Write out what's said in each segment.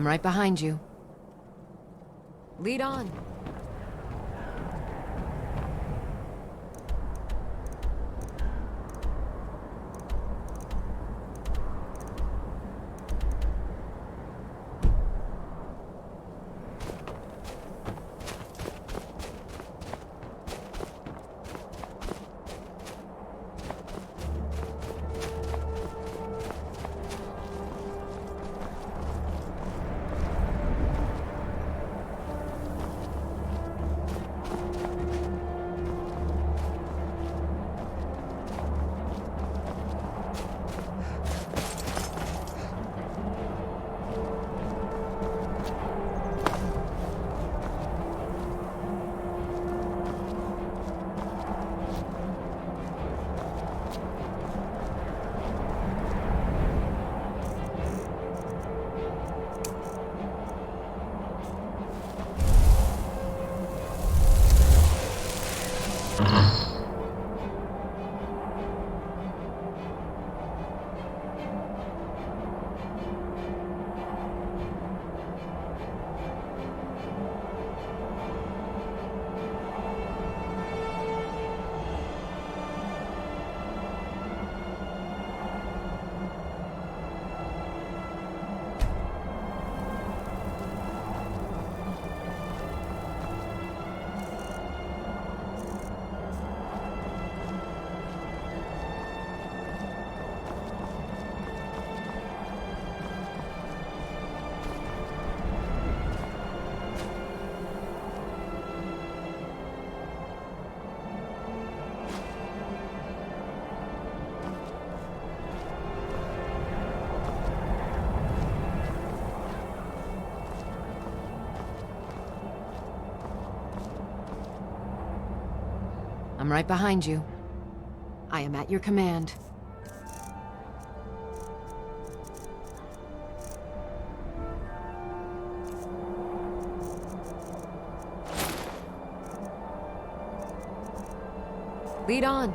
I'm right behind you. Lead on. I'm right behind you. I am at your command. Lead on.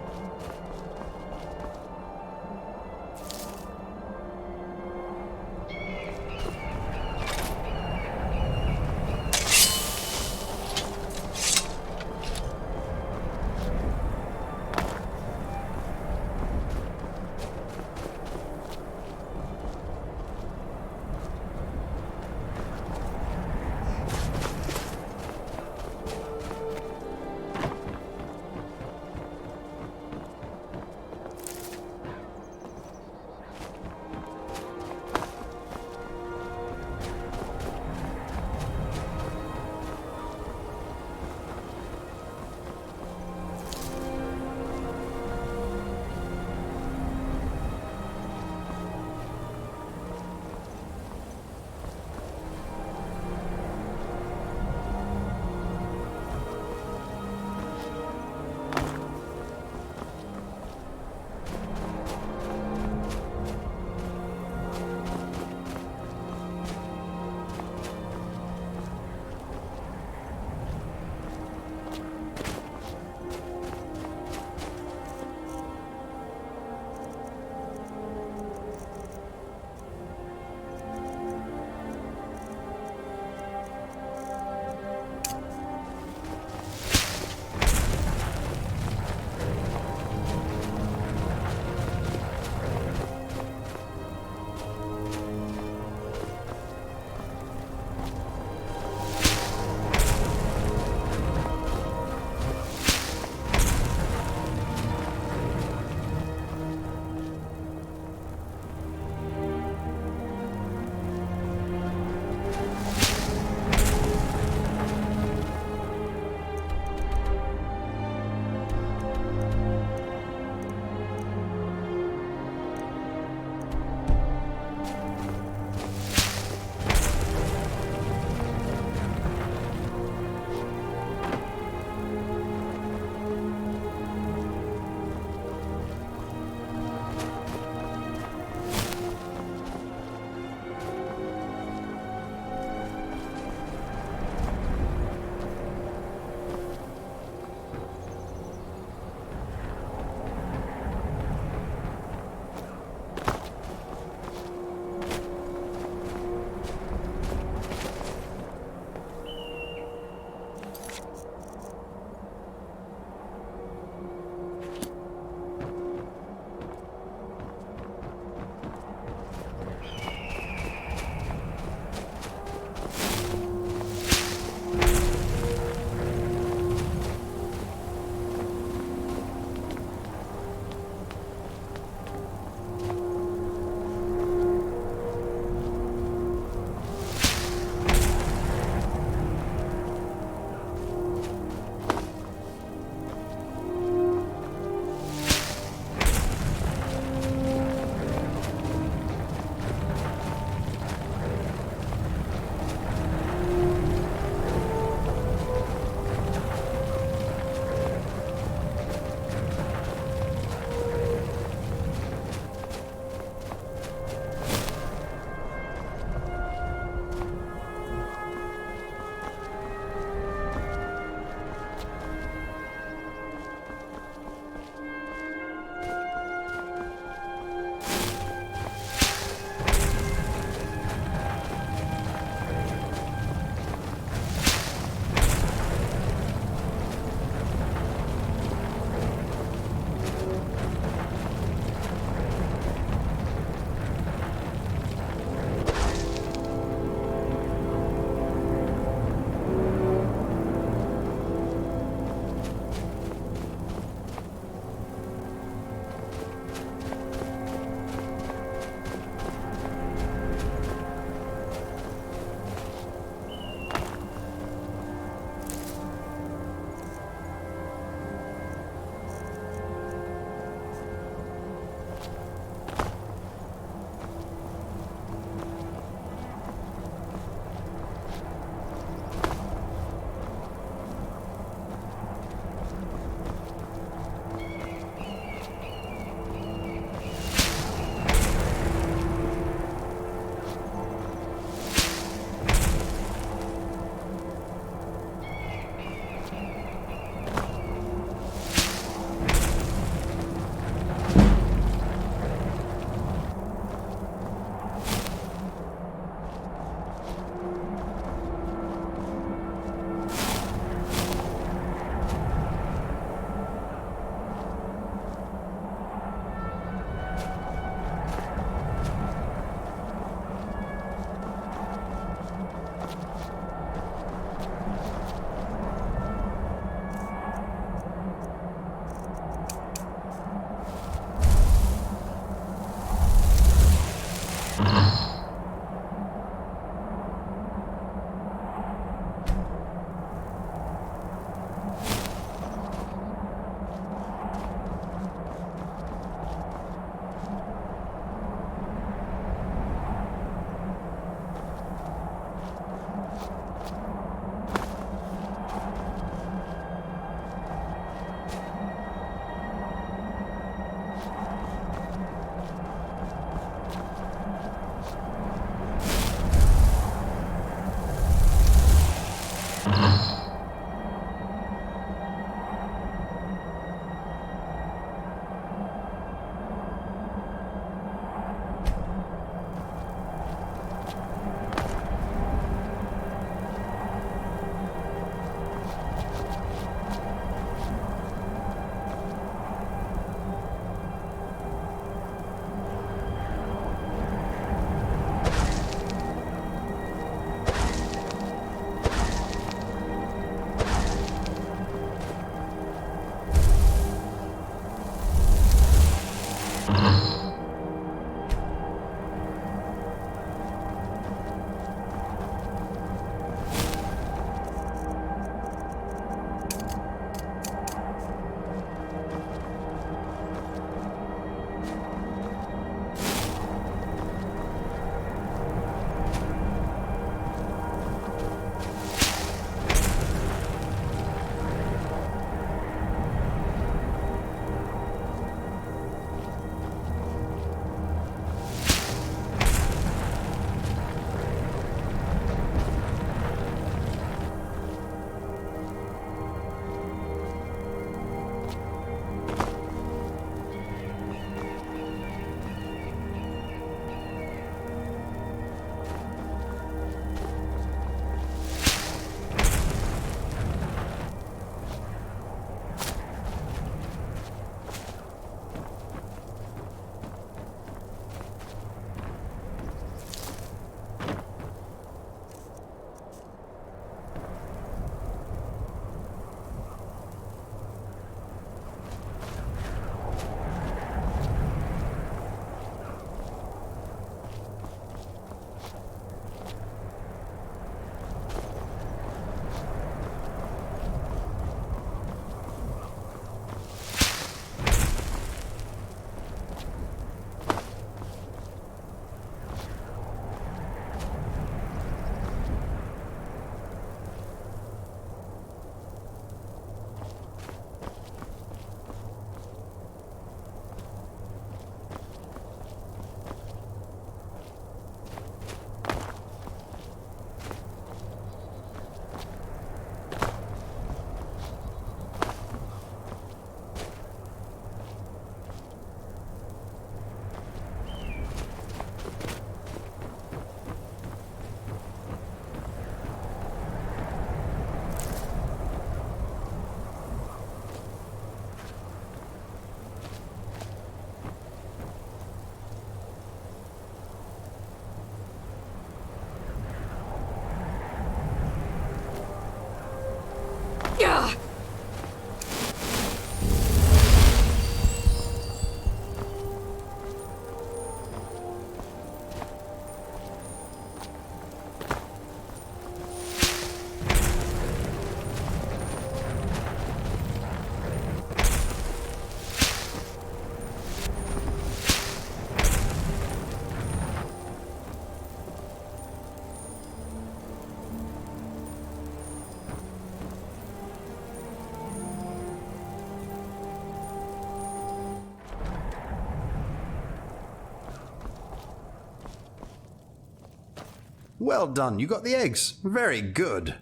Well done, you got the eggs. Very good.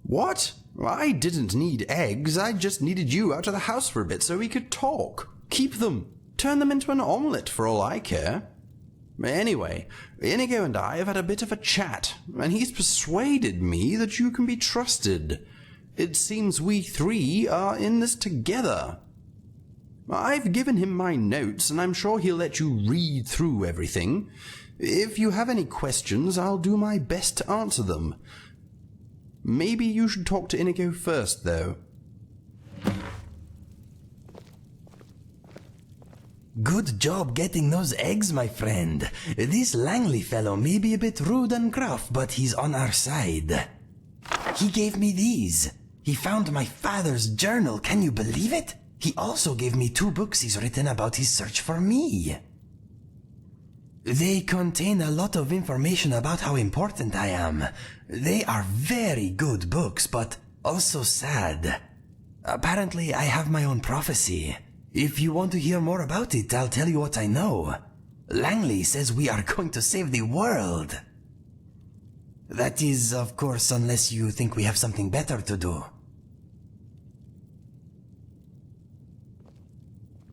What? I didn't need eggs, I just needed you out of the house for a bit so we could talk. Keep them. Turn them into an omelette for all I care. Anyway, Inigo and I have had a bit of a chat, and he's persuaded me that you can be trusted. It seems we three are in this together. I've given him my notes, and I'm sure he'll let you read through everything. If you have any questions, I'll do my best to answer them. Maybe you should talk to Inigo first, though. Good job getting those eggs, my friend. This Langley fellow may be a bit rude and gruff, but he's on our side. He gave me these. He found my father's journal, can you believe it? He also gave me 2 books he's written about his search for me. They contain a lot of information about how important I am. They are very good books, but also sad. Apparently, I have my own prophecy. If you want to hear more about it, I'll tell you what I know. Langley says we are going to save the world. That is, of course, unless you think we have something better to do.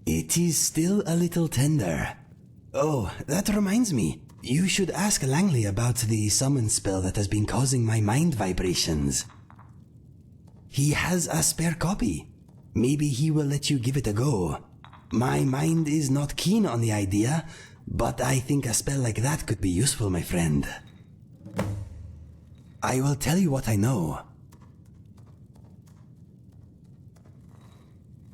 It is still a little tender. Oh, that reminds me. You should ask Langley about the summon spell that has been causing my mind vibrations. He has a spare copy. Maybe he will let you give it a go. My mind is not keen on the idea, but I think a spell like that could be useful, my friend. I will tell you what I know.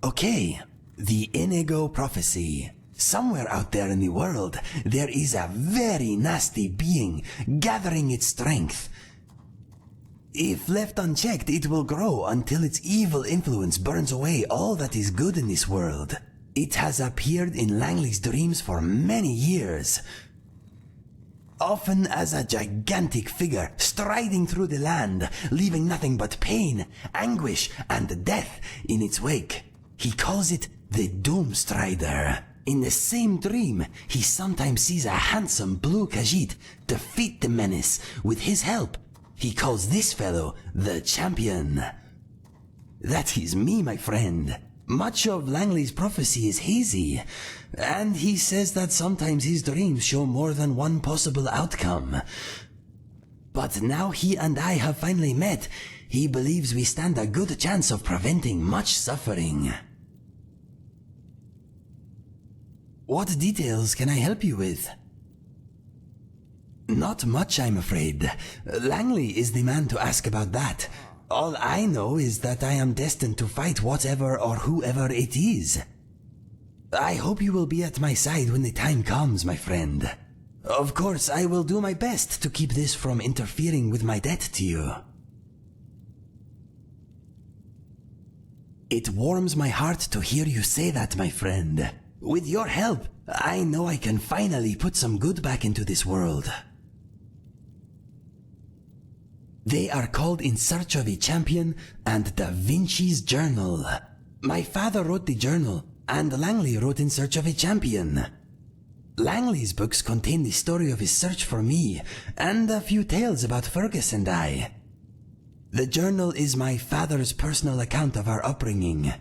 Okay, the Inigo Prophecy. Somewhere out there in the world, there is a very nasty being gathering its strength. If left unchecked, it will grow until its evil influence burns away all that is good in this world. It has appeared in Langley's dreams for many years, often as a gigantic figure striding through the land, leaving nothing but pain, anguish, and death in its wake. He calls it the Doomstrider. In the same dream, he sometimes sees a handsome blue Khajiit defeat the menace with his help. He calls this fellow the Champion. That is me, my friend. Much of Langley's prophecy is hazy, and he says that sometimes his dreams show more than one possible outcome. But now he and I have finally met, he believes we stand a good chance of preventing much suffering. What details can I help you with? Not much, I'm afraid. Langley is the man to ask about that. All I know is that I am destined to fight whatever or whoever it is. I hope you will be at my side when the time comes, my friend. Of course, I will do my best to keep this from interfering with my debt to you. It warms my heart to hear you say that, my friend. With your help, I know I can finally put some good back into this world. They are called In Search of a Champion and Da Vinci's Journal. My father wrote the journal, and Langley wrote In Search of a Champion. Langley's books contain the story of his search for me, and a few tales about Fergus and I. The journal is my father's personal account of our upbringing.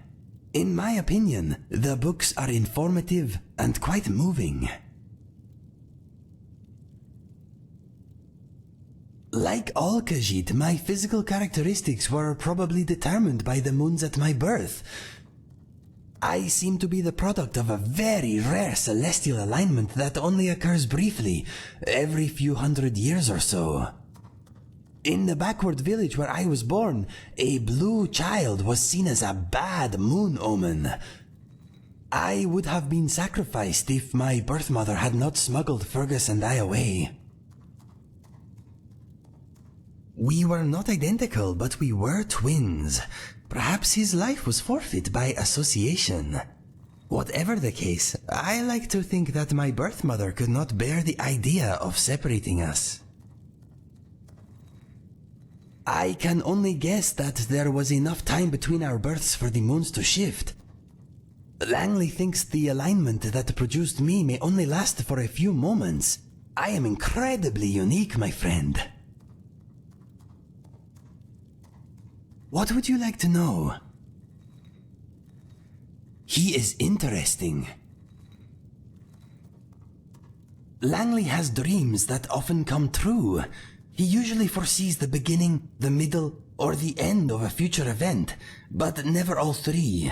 In my opinion, the books are informative and quite moving. Like all Khajiit, my physical characteristics were probably determined by the moons at my birth. I seem to be the product of a very rare celestial alignment that only occurs briefly, every few hundred years or so. In the backward village where I was born, a blue child was seen as a bad moon omen. I would have been sacrificed if my birth mother had not smuggled Fergus and I away. We were not identical, but we were twins. Perhaps his life was forfeit by association. Whatever the case, I like to think that my birth mother could not bear the idea of separating us. I can only guess that there was enough time between our births for the moons to shift. Langley thinks the alignment that produced me may only last for a few moments. I am incredibly unique, my friend. What would you like to know? He is interesting. Langley has dreams that often come true. He usually foresees the beginning, the middle, or the end of a future event, but never all three.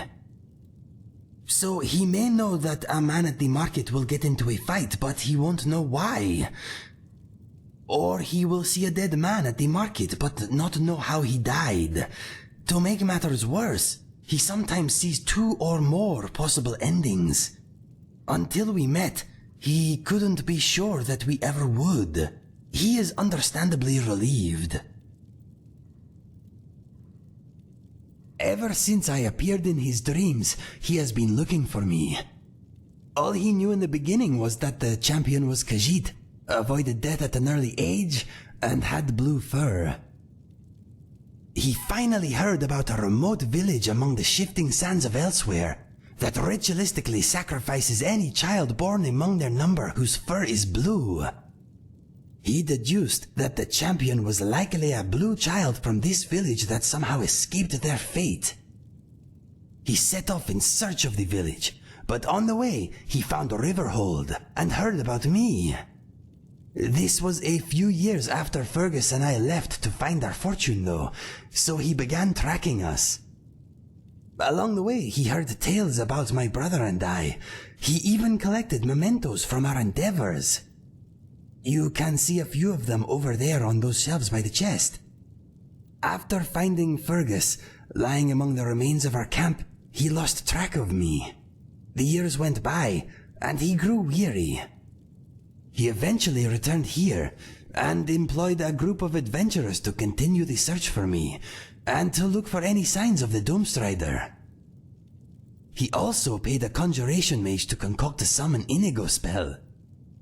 So he may know that a man at the market will get into a fight, but he won't know why. Or he will see a dead man at the market, but not know how he died. To make matters worse, he sometimes sees 2 or more possible endings. Until we met, he couldn't be sure that we ever would. He is understandably relieved. Ever since I appeared in his dreams, he has been looking for me. All he knew in the beginning was that the champion was Khajiit, avoided death at an early age, and had blue fur. He finally heard about a remote village among the shifting sands of elsewhere that ritualistically sacrifices any child born among their number whose fur is blue. He deduced that the champion was likely a blue child from this village that somehow escaped their fate. He set off in search of the village, but on the way he found Riverhold and heard about me. This was a few years after Fergus and I left to find our fortune though, so he began tracking us. Along the way he heard tales about my brother and I. He even collected mementos from our endeavors. You can see a few of them over there on those shelves by the chest. After finding Fergus, lying among the remains of our camp, he lost track of me. The years went by, and he grew weary. He eventually returned here, and employed a group of adventurers to continue the search for me, and to look for any signs of the Doomstrider. He also paid a conjuration mage to concoct a summon Inigo spell.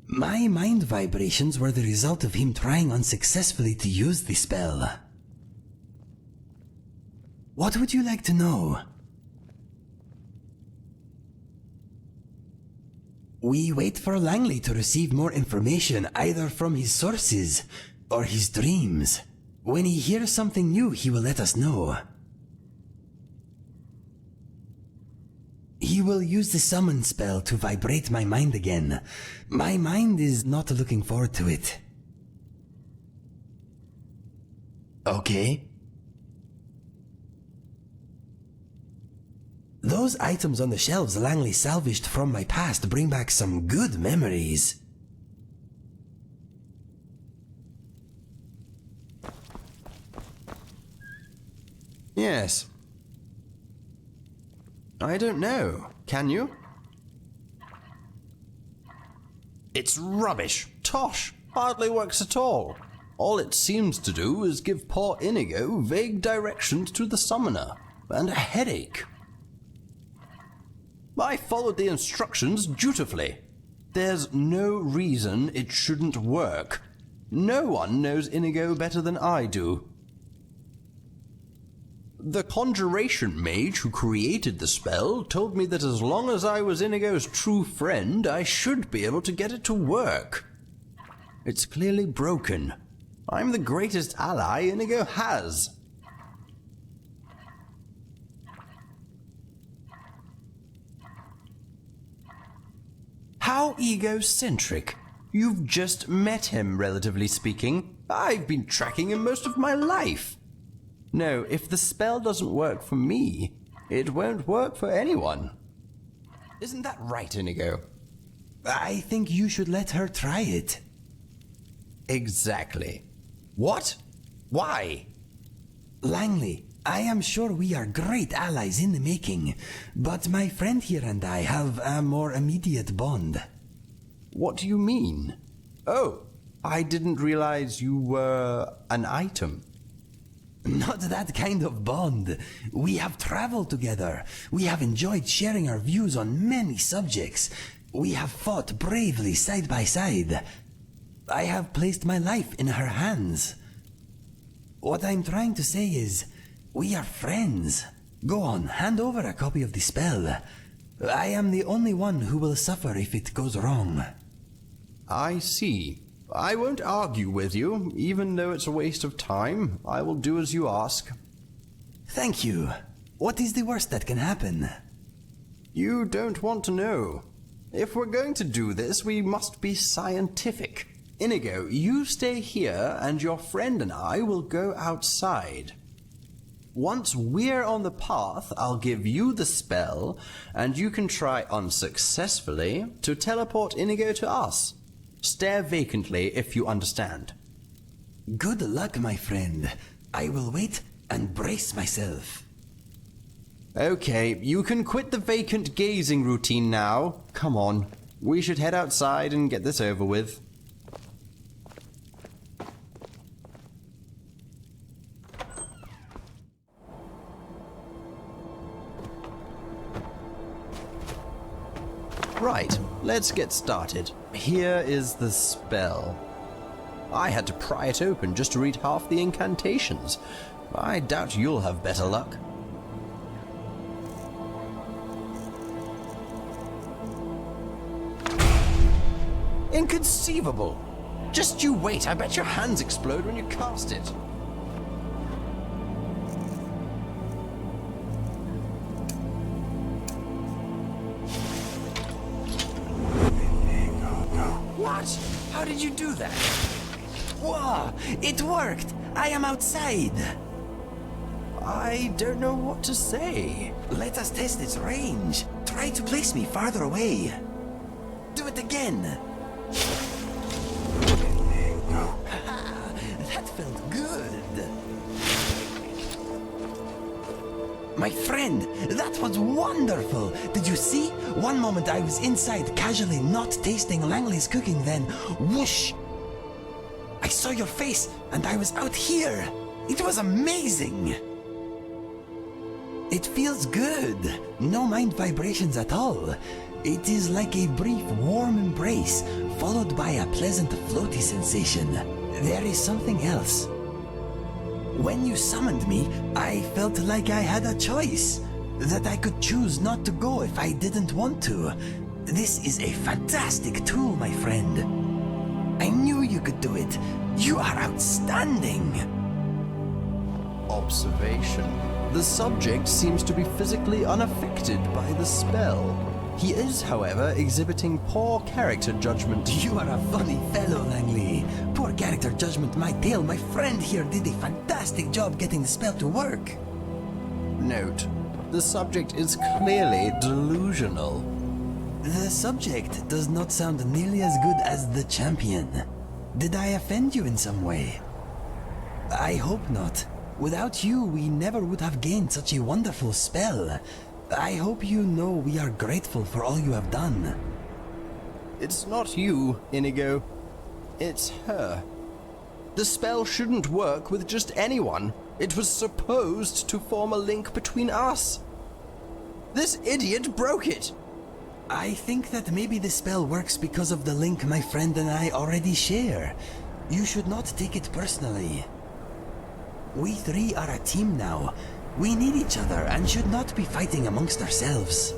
My mind vibrations were the result of him trying unsuccessfully to use the spell. What would you like to know? We wait for Langley to receive more information either from his sources or his dreams. When he hears something new, he will let us know. He will use the summon spell to vibrate my mind again. My mind is not looking forward to it. Okay. Those items on the shelves Langley salvaged from my past bring back some good memories. Yes. I don't know. Can you? It's rubbish. Tosh. Hardly works at all. All it seems to do is give poor Inigo vague directions to the summoner, and a headache. I followed the instructions dutifully. There's no reason it shouldn't work. No one knows Inigo better than I do. The conjuration mage who created the spell told me that as long as I was Inigo's true friend, I should be able to get it to work. It's clearly broken. I'm the greatest ally Inigo has. How egocentric. You've just met him, relatively speaking. I've been tracking him most of my life. No, if the spell doesn't work for me, it won't work for anyone. Isn't that right, Inigo? I think you should let her try it. Exactly. What? Why? Langley, I am sure we are great allies in the making, but my friend here and I have a more immediate bond. What do you mean? Oh, I didn't realize you were an item. Not that kind of bond. We have traveled together. We have enjoyed sharing our views on many subjects. We have fought bravely side by side. I have placed my life in her hands. What I'm trying to say is, we are friends. Go on, hand over a copy of the spell. I am the only one who will suffer if it goes wrong. I see. I won't argue with you, even though it's a waste of time. I will do as you ask. Thank you. What is the worst that can happen? You don't want to know. If we're going to do this, we must be scientific. Inigo, you stay here, and your friend and I will go outside. Once we're on the path, I'll give you the spell, and you can try unsuccessfully to teleport Inigo to us. Stare vacantly if you understand. Good luck, my friend. I will wait and brace myself. Okay, you can quit the vacant gazing routine now. Come on, we should head outside and get this over with. Right, let's get started. Here is the spell. I had to pry it open just to read half the incantations. I doubt you'll have better luck. Inconceivable! Just you wait, I bet your hands explode when you cast it. What? How did you do that? Whoa! It worked! I am outside! I don't know what to say. Let us test its range. Try to place me farther away. Do it again. That felt good. My friend, that was wonderful. Did you see? One moment I was inside, casually not tasting Langley's cooking, then whoosh! I saw your face, and I was out here. It was amazing. It feels good. No mind vibrations at all. It is like a brief, warm embrace, followed by a pleasant, floaty sensation. There is something else. When you summoned me, I felt like I had a choice. That I could choose not to go if I didn't want to. This is a fantastic tool, my friend. I knew you could do it. You are outstanding. Observation. The subject seems to be physically unaffected by the spell. He is, however, exhibiting poor character judgment. You are a funny fellow, Langley. Poor character judgment, my tale. My friend here did a fantastic job getting the spell to work. Note, the subject is clearly delusional. The subject does not sound nearly as good as the champion. Did I offend you in some way? I hope not. Without you, we never would have gained such a wonderful spell. I hope you know we are grateful for all you have done. It's not you, Inigo. It's her. The spell shouldn't work with just anyone. It was supposed to form a link between us. This idiot broke it. I think that maybe the spell works because of the link my friend and I already share. You should not take it personally. We three are a team now. We need each other and should not be fighting amongst ourselves.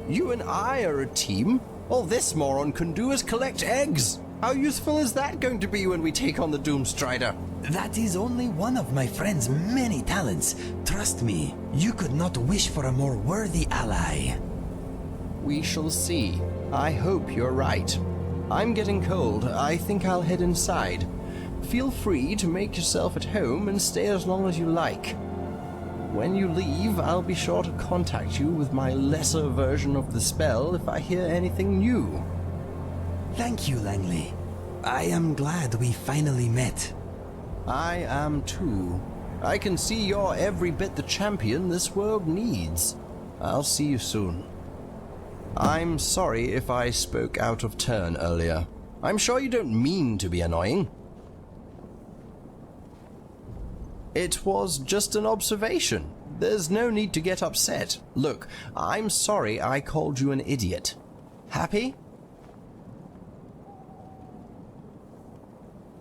You and I are a team? All this moron can do is collect eggs. How useful is that going to be when we take on the Doomstrider? That is only one of my friend's many talents. Trust me, you could not wish for a more worthy ally. We shall see. I hope you're right. I'm getting cold. I think I'll head inside. Feel free to make yourself at home and stay as long as you like. When you leave, I'll be sure to contact you with my lesser version of the spell if I hear anything new. Thank you, Langley. I am glad we finally met. I am too. I can see you're every bit the champion this world needs. I'll see you soon. I'm sorry if I spoke out of turn earlier. I'm sure you don't mean to be annoying. It was just an observation. There's no need to get upset. Look, I'm sorry I called you an idiot. Happy?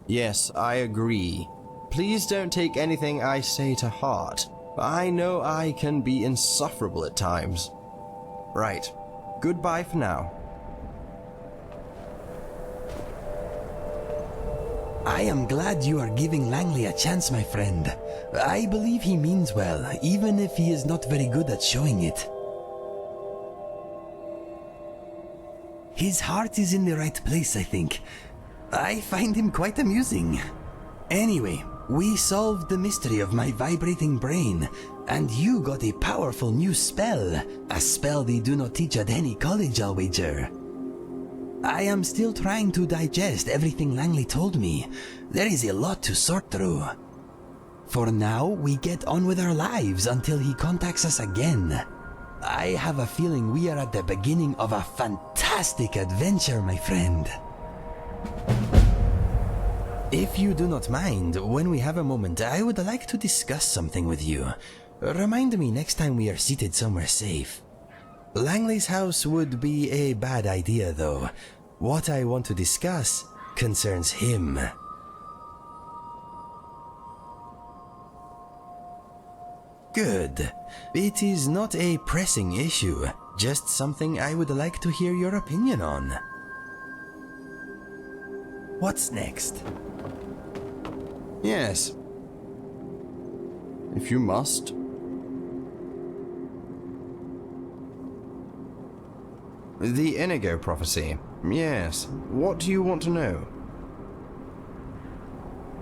Yes, I agree. Please don't take anything I say to heart. I know I can be insufferable at times. Right. Goodbye for now. I am glad you are giving Langley a chance, my friend. I believe he means well, even if he is not very good at showing it. His heart is in the right place, I think. I find him quite amusing. Anyway, we solved the mystery of my vibrating brain, and you got a powerful new spell. A spell they do not teach at any college, I'll wager. I am still trying to digest everything Langley told me. There is a lot to sort through. For now, we get on with our lives until he contacts us again. I have a feeling we are at the beginning of a fantastic adventure, my friend. If you do not mind, when we have a moment, I would like to discuss something with you. Remind me next time we are seated somewhere safe. Langley's house would be a bad idea, though. What I want to discuss concerns him. Good. It is not a pressing issue, just something I would like to hear your opinion on. What's next? Yes. If you must. The Inigo prophecy. Yes. What do you want to know?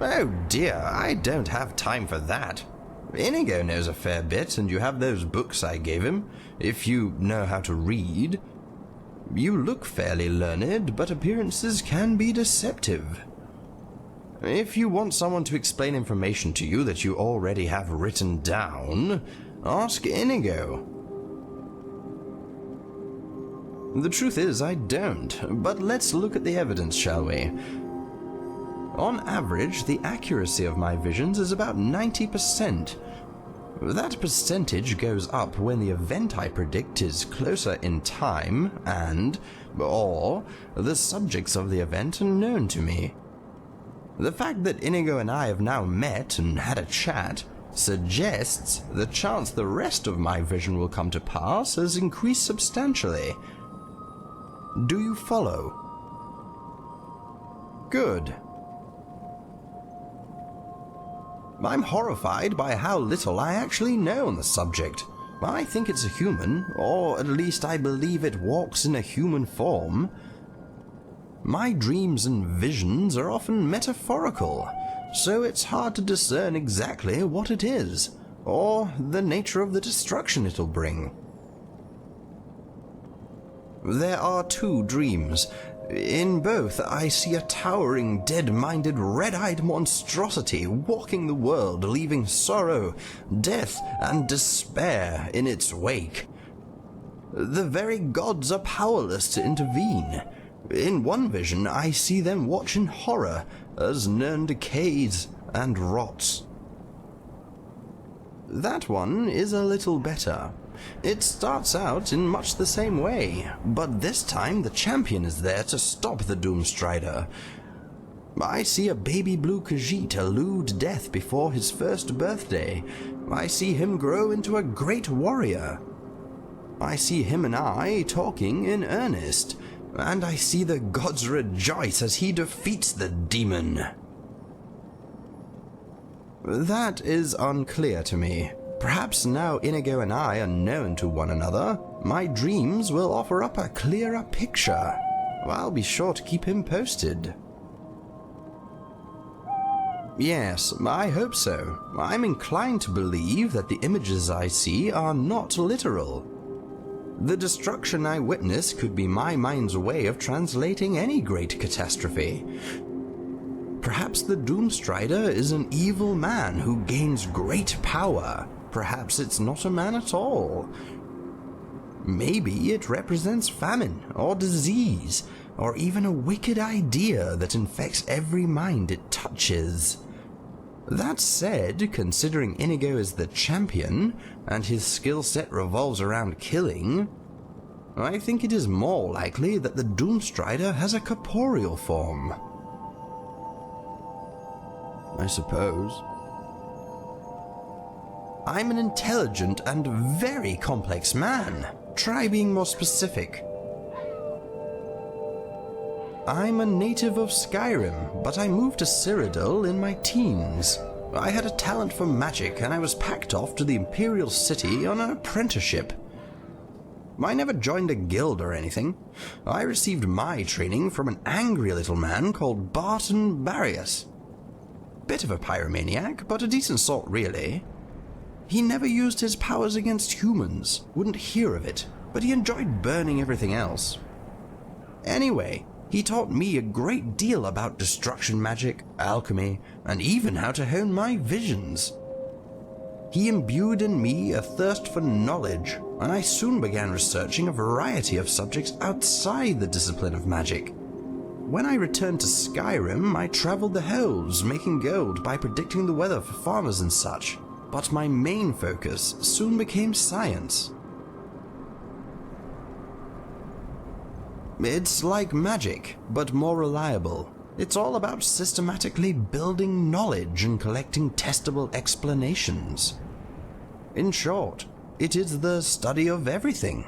Oh dear, I don't have time for that. Inigo knows a fair bit, and you have those books I gave him, if you know how to read. You look fairly learned, but appearances can be deceptive. If you want someone to explain information to you that you already have written down, ask Inigo. The truth is, I don't, but let's look at the evidence, shall we? On average, the accuracy of my visions is about 90%. That percentage goes up when the event I predict is closer in time and, or, the subjects of the event are known to me. The fact that Inigo and I have now met and had a chat suggests the chance the rest of my vision will come to pass has increased substantially. Do you follow? Good. I'm horrified by how little I actually know on the subject. I think it's a human, or at least I believe it walks in a human form. My dreams and visions are often metaphorical, so it's hard to discern exactly what it is, or the nature of the destruction it'll bring. There are two dreams. In both, I see a towering, dead-minded, red-eyed monstrosity walking the world, leaving sorrow, death, and despair in its wake. The very gods are powerless to intervene. In one vision, I see them watch in horror as Nirn decays and rots. That one is a little better. It starts out in much the same way, but this time the champion is there to stop the Doomstrider. I see a baby blue Khajiit elude death before his first birthday. I see him grow into a great warrior. I see him and I talking in earnest, and I see the gods rejoice as he defeats the demon. That is unclear to me. Perhaps now Inigo and I are known to one another, my dreams will offer up a clearer picture. I'll be sure to keep him posted. Yes, I hope so. I'm inclined to believe that the images I see are not literal. The destruction I witness could be my mind's way of translating any great catastrophe. Perhaps the Doomstrider is an evil man who gains great power. Perhaps it's not a man at all. Maybe it represents famine or disease, or even a wicked idea that infects every mind it touches. That said, considering Inigo is the champion, and his skill set revolves around killing, I think it is more likely that the Doomstrider has a corporeal form. I suppose. I'm an intelligent and very complex man. Try being more specific. I'm a native of Skyrim, but I moved to Cyrodiil in my teens. I had a talent for magic, and I was packed off to the Imperial City on an apprenticeship. I never joined a guild or anything. I received my training from an angry little man called Barton Barrius. Bit of a pyromaniac, but a decent sort really. He never used his powers against humans, wouldn't hear of it, but he enjoyed burning everything else. Anyway, he taught me a great deal about destruction magic, alchemy, and even how to hone my visions. He imbued in me a thirst for knowledge, and I soon began researching a variety of subjects outside the discipline of magic. When I returned to Skyrim, I traveled the hills, making gold by predicting the weather for farmers and such, but my main focus soon became science. It's like magic, but more reliable. It's all about systematically building knowledge and collecting testable explanations. In short, it is the study of everything.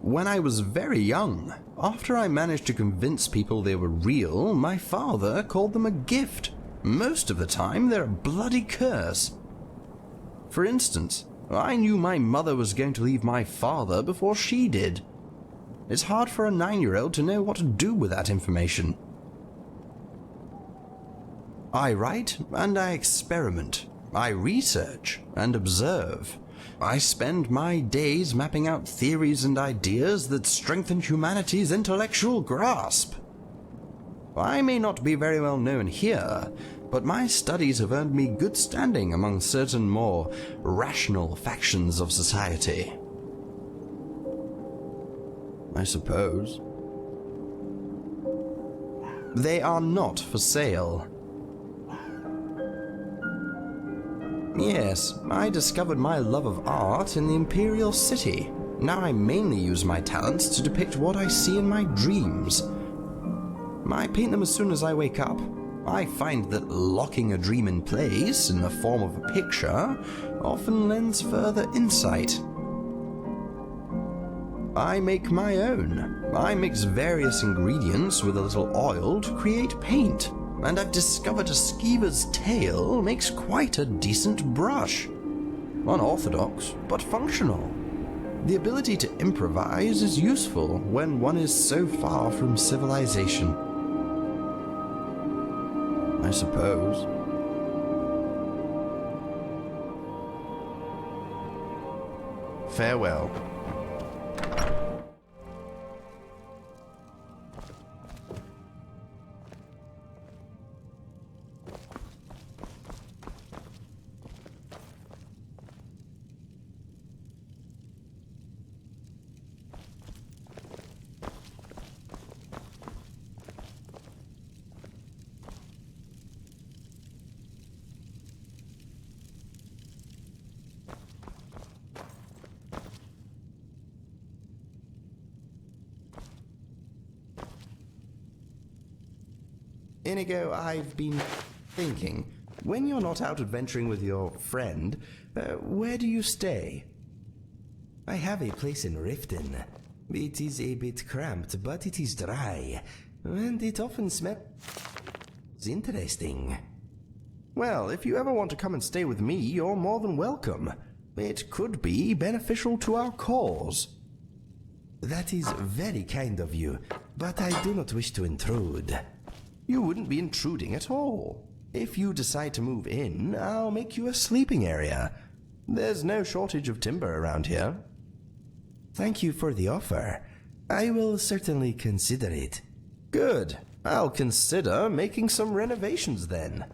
When I was very young, after I managed to convince people they were real, my father called them a gift. Most of the time, they're a bloody curse. For instance, I knew my mother was going to leave my father before she did. It's hard for a 9-year-old to know what to do with that information. I write and I experiment. I research and observe. I spend my days mapping out theories and ideas that strengthen humanity's intellectual grasp. I may not be very well known here, but my studies have earned me good standing among certain more rational factions of society. I suppose. They are not for sale. Yes, I discovered my love of art in the Imperial City. Now I mainly use my talents to depict what I see in my dreams. I paint them as soon as I wake up. I find that locking a dream in place in the form of a picture often lends further insight. I make my own. I mix various ingredients with a little oil to create paint, and I've discovered a skeever's tail makes quite a decent brush. Unorthodox, but functional. The ability to improvise is useful when one is so far from civilization. I suppose. Farewell. Inigo, I've been thinking, when you're not out adventuring with your friend, where do you stay? I have a place in Riften. It is a bit cramped, but it is dry, and it often smells interesting. Well, if you ever want to come and stay with me, you're more than welcome. It could be beneficial to our cause. That is very kind of you, but I do not wish to intrude. You wouldn't be intruding at all. If you decide to move in, I'll make you a sleeping area. There's no shortage of timber around here. Thank you for the offer. I will certainly consider it. Good. I'll consider making some renovations then.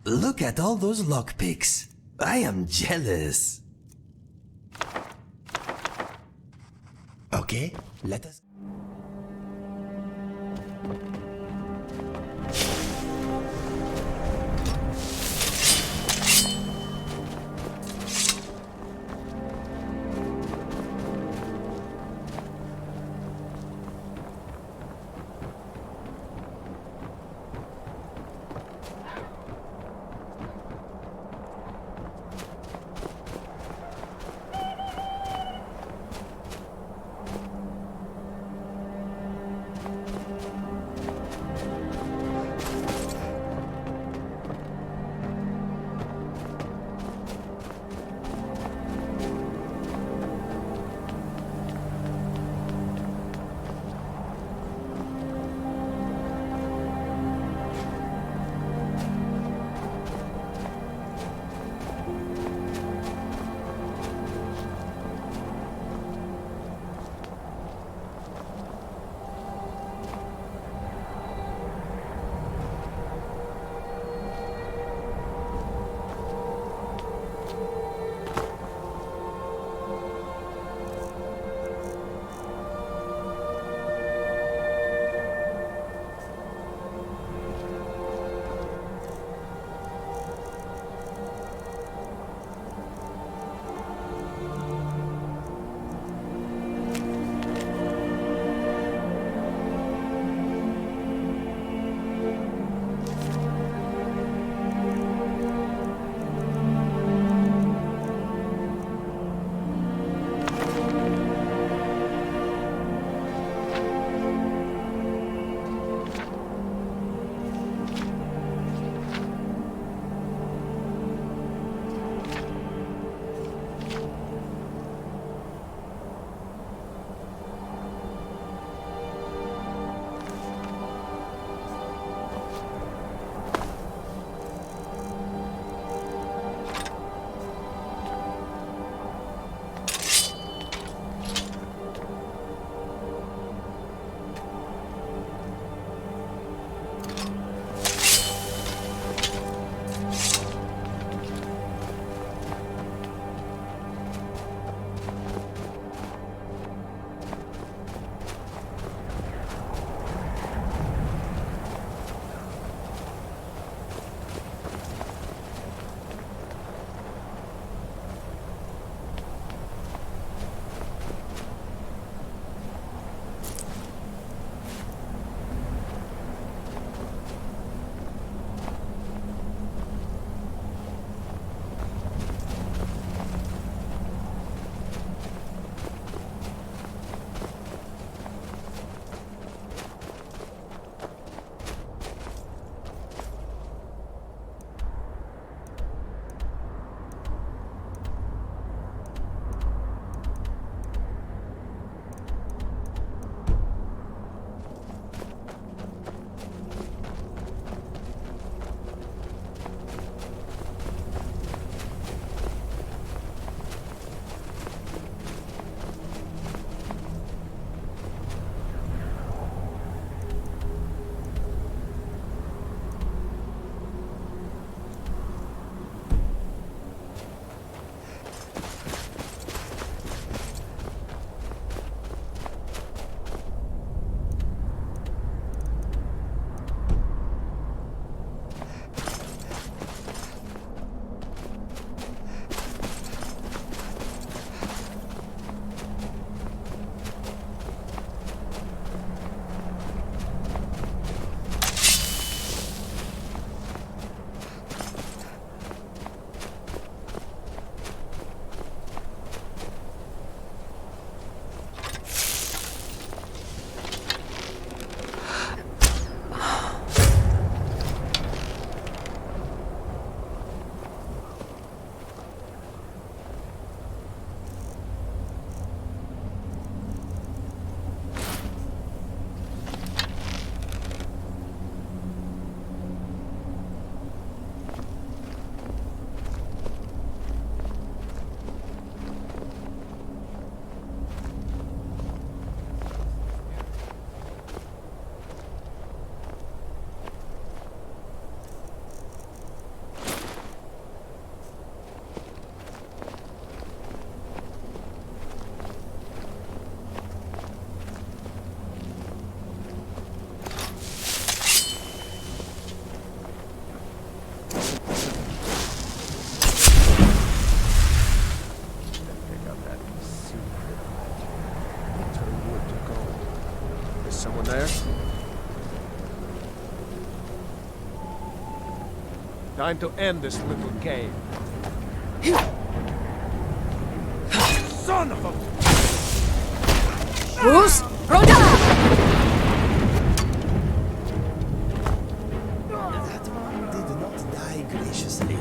Look at all those lockpicks. I am jealous. Okay, let us... Time to end this little game. Son of a... Bruce, Rhoda! That one did not die graciously.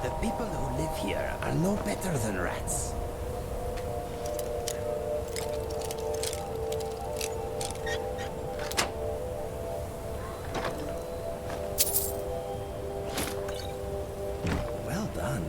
The people who live here are no better than rats. Well done.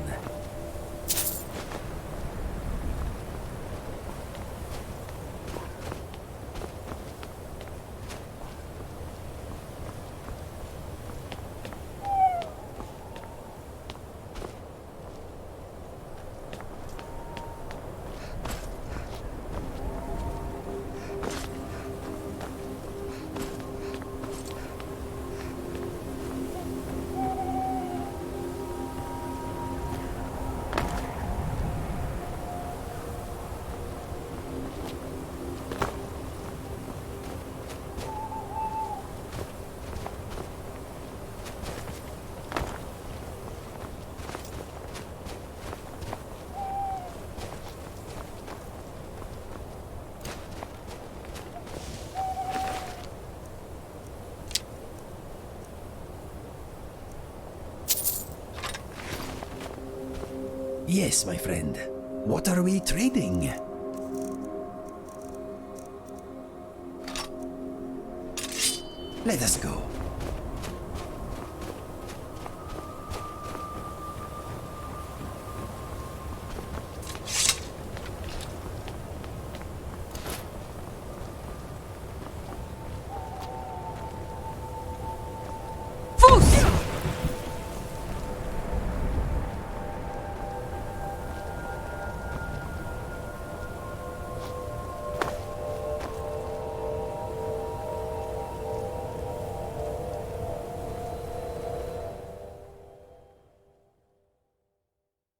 Yes, my friend. What are we trading? Let us go.